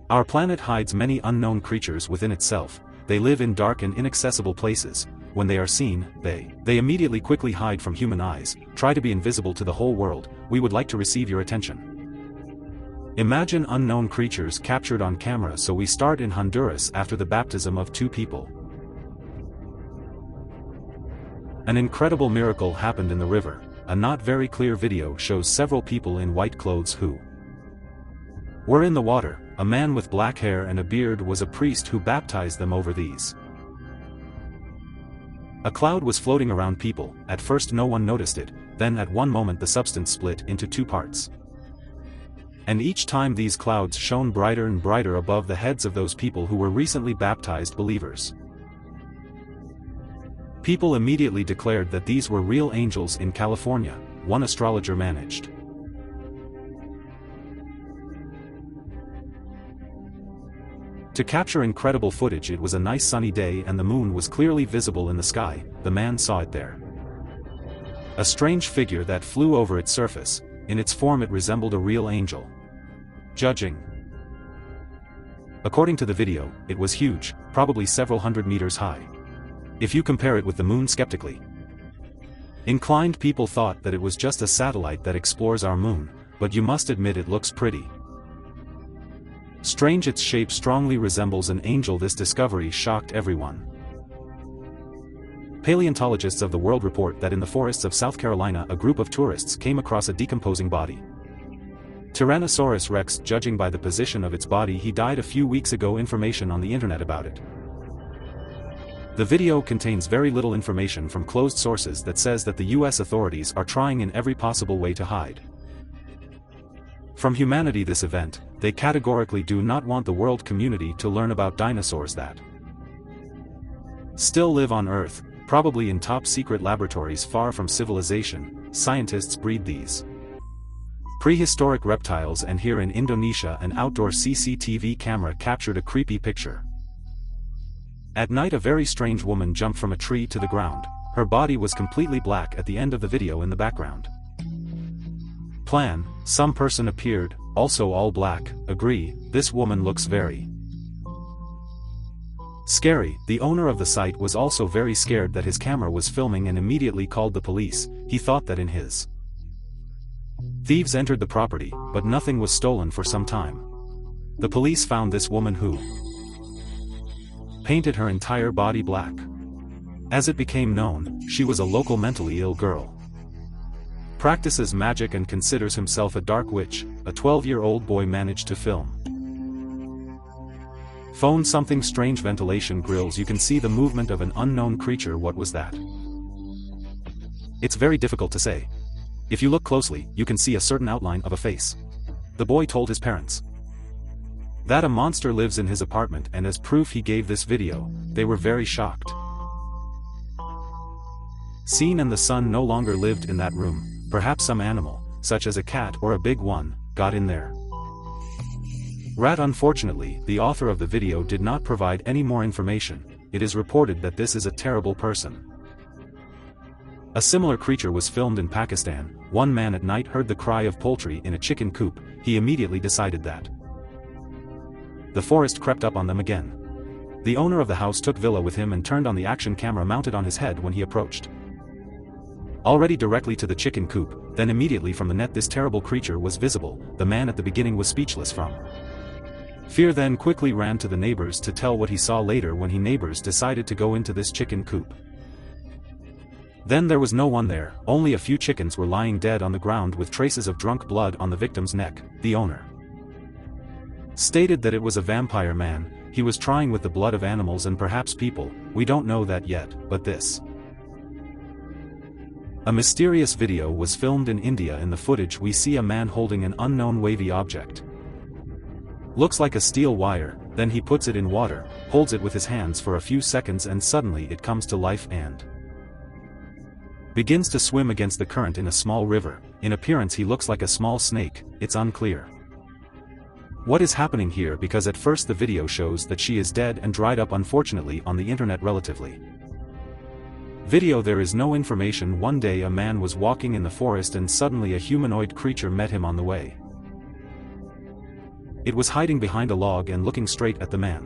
Our planet hides many unknown creatures within itself. They live in dark and inaccessible places. When they are seen, they immediately quickly hide from human eyes, try to be invisible to the whole world. We would like to receive your attention. Imagine unknown creatures captured on camera. So we start in Honduras after the baptism of 2 people. An incredible miracle happened in the river. A not very clear video shows several people in white clothes who were in the water. A man with black hair and a beard was a priest who baptized them over these. A cloud was floating around people. At first no one noticed it, then at one moment the substance split into 2 parts. And each time these clouds shone brighter and brighter above the heads of those people who were recently baptized believers. People immediately declared that these were real angels in California, one astrologer managed. To capture incredible footage. It was a nice sunny day and the moon was clearly visible in the sky. The man saw it there. A strange figure that flew over its surface. In its form it resembled a real angel. Judging according to the video, it was huge, probably several hundred meters high. If you compare it with the moon, skeptically inclined people thought that it was just a satellite that explores our moon, but you must admit it looks pretty strange. Its shape strongly resembles an angel. This discovery shocked everyone. Paleontologists of the world report that in the forests of South Carolina a group of tourists came across a decomposing body. Tyrannosaurus rex. Judging by the position of its body, he died a few weeks ago. Information on the internet about it. The video contains very little information from closed sources that says that the US authorities are trying in every possible way to hide from humanity this event. They categorically do not want the world community to learn about dinosaurs that still live on Earth, probably in top-secret laboratories far from civilization. Scientists breed these prehistoric reptiles, and here in Indonesia an outdoor CCTV camera captured a creepy picture. At night a very strange woman jumped from a tree to the ground. Her body was completely black. At the end of the video, in the background plan, some person appeared, also all black. Agree, this woman looks very scary. The owner of the site was also very scared that his camera was filming and immediately called the police. He thought that in his thieves entered the property, but nothing was stolen for some time. The police found this woman who painted her entire body black. As it became known, she was a local mentally ill girl. Practices magic and considers himself a dark witch. A 12-year-old boy managed to film. Phone something strange. Ventilation grills. You can see the movement of an unknown creature. What was that? It's very difficult to say. If you look closely, you can see a certain outline of a face. The boy told his parents that a monster lives in his apartment, and as proof he gave this video. They were very shocked. Seen, and the son no longer lived in that room. Perhaps some animal, such as a cat or a big one, got in there. Rat. Unfortunately, the author of the video did not provide any more information. It is reported that this is a terrible person. A similar creature was filmed in Pakistan. One man at night heard the cry of poultry in a chicken coop. He immediately decided that the forest crept up on them again. The owner of the house took Villa with him and turned on the action camera mounted on his head when he approached. Already directly to the chicken coop, then immediately from the net this terrible creature was visible. The man at the beginning was speechless from fear, then quickly ran to the neighbors to tell what he saw. Later, when neighbors decided to go into this chicken coop, then there was no one there. Only a few chickens were lying dead on the ground with traces of drunk blood on the victim's neck. The owner stated that it was a vampire man. He was trying with the blood of animals and perhaps people. We don't know that yet, but this a mysterious video was filmed in India. In the footage we see a man holding an unknown wavy object. Looks like a steel wire, then he puts it in water, holds it with his hands for a few seconds, and suddenly it comes to life and begins to swim against the current in a small river. In appearance he looks like a small snake. It's unclear what is happening here, because at first the video shows that she is dead and dried up. Unfortunately, on the internet relatively video there is no information. One day a man was walking in the forest and suddenly a humanoid creature met him on the way. It was hiding behind a log and looking straight at the man.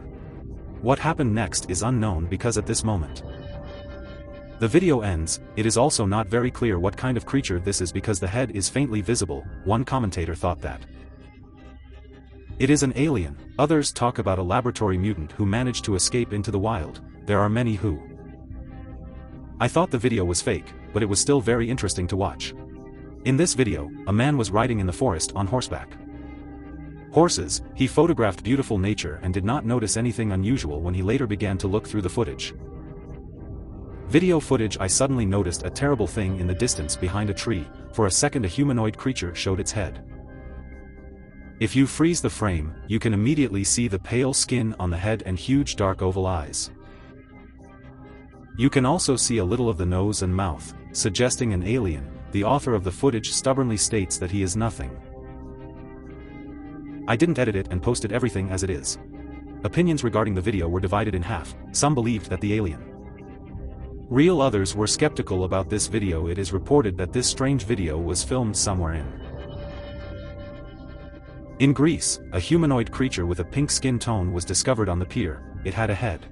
What happened next is unknown because at this moment the video ends. It is also not very clear what kind of creature this is because the head is faintly visible. One commentator thought that it is an alien, others talk about a laboratory mutant who managed to escape into the wild. There are many who. I thought the video was fake, but it was still very interesting to watch. In this video, a man was riding in the forest on horseback. Horses, he photographed beautiful nature and did not notice anything unusual when he later began to look through the footage. Video footage. I suddenly noticed a terrible thing in the distance behind a tree. For a second a humanoid creature showed its head. If you freeze the frame, you can immediately see the pale skin on the head and huge dark oval eyes. You can also see a little of the nose and mouth, suggesting an alien. The author of the footage stubbornly states that he is nothing. I didn't edit it and posted everything as it is. Opinions regarding the video were divided in half. Some believed that the alien real, others were skeptical about this video. It is reported that this strange video was filmed somewhere in Greece. A humanoid creature with a pink skin tone was discovered on the pier. It had a head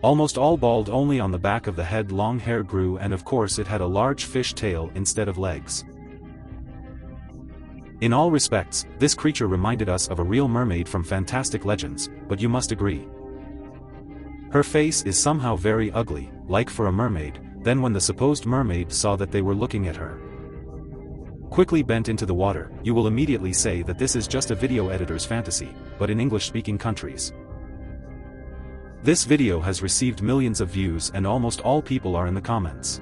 almost all bald, only on the back of the head long hair grew, and of course it had a large fish tail instead of legs. In all respects, this creature reminded us of a real mermaid from fantastic legends, but you must agree her face is somehow very ugly, like for a mermaid. Then when the supposed mermaid saw that they were looking at her, quickly bent into the water, you will immediately say that this is just a video editor's fantasy, but in English-speaking countries, this video has received millions of views and almost all people are in the comments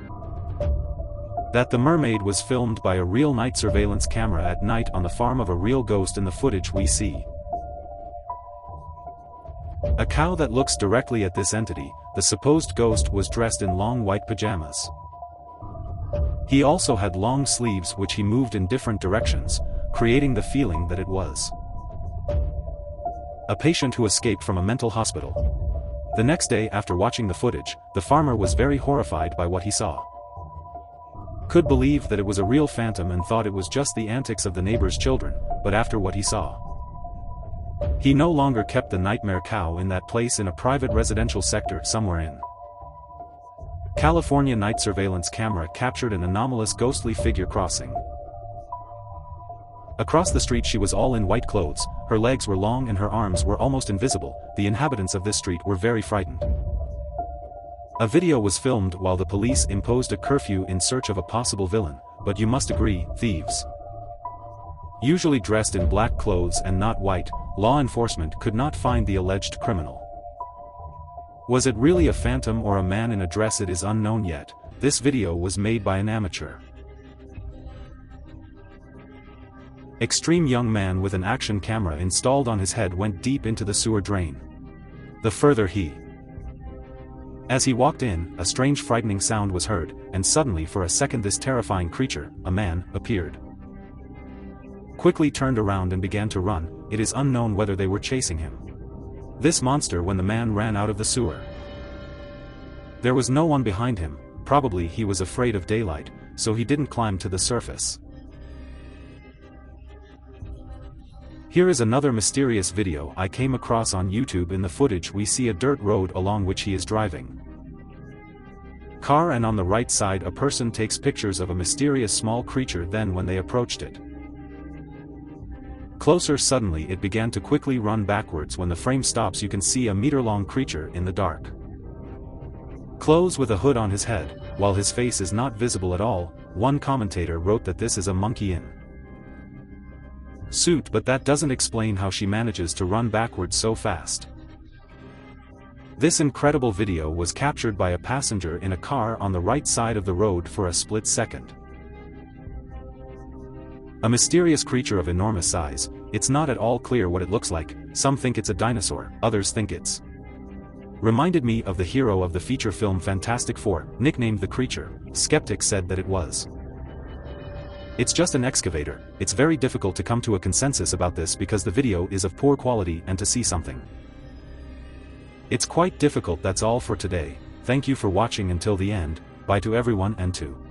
that the mermaid was filmed by a real night surveillance camera at night on the farm of a real ghost. In the footage we see a cow that looks directly at this entity. The supposed ghost was dressed in long white pajamas. He also had long sleeves which he moved in different directions, creating the feeling that it was a patient who escaped from a mental hospital. The next day after watching the footage, the farmer was very horrified by what he saw. Could believe that it was a real phantom and thought it was just the antics of the neighbor's children, but after what he saw, he no longer kept the nightmare cow in that place in a private residential sector somewhere in California. Night surveillance camera captured an anomalous ghostly figure crossing across the street. She was all in white clothes, her legs were long and her arms were almost invisible. The inhabitants of this street were very frightened. A video was filmed while the police imposed a curfew in search of a possible villain, but you must agree, thieves, usually dressed in black clothes and not white, law enforcement could not find the alleged criminal. Was it really a phantom or a man in a dress? It is unknown yet. This video was made by an amateur. Extreme young man with an action camera installed on his head went deep into the sewer drain. The further as he walked in, a strange frightening sound was heard, and suddenly for a second this terrifying creature, a man, appeared. Quickly turned around and began to run. It is unknown whether they were chasing him. This monster when the man ran out of the sewer. There was no one behind him, probably he was afraid of daylight, so he didn't climb to the surface. Here is another mysterious video I came across on YouTube. In the footage we see a dirt road along which he is driving car, and on the right side a person takes pictures of a mysterious small creature. Then when they approached it closer, suddenly it began to quickly run backwards. When the frame stops you can see a meter-long creature in the dark clothes with a hood on his head, while his face is not visible at all. One commentator wrote that this is a monkey in suit, but that doesn't explain how she manages to run backwards so fast. This incredible video was captured by a passenger in a car on the right side of the road for a split second. A mysterious creature of enormous size. It's not at all clear what it looks like. Some think it's a dinosaur, others think it's reminded me of the hero of the feature film Fantastic Four, nicknamed the Creature. Skeptics said that it was it's just an excavator. It's very difficult to come to a consensus about this because the video is of poor quality and to see something it's quite difficult. That's all for today. Thank you for watching until the end. Bye to everyone and to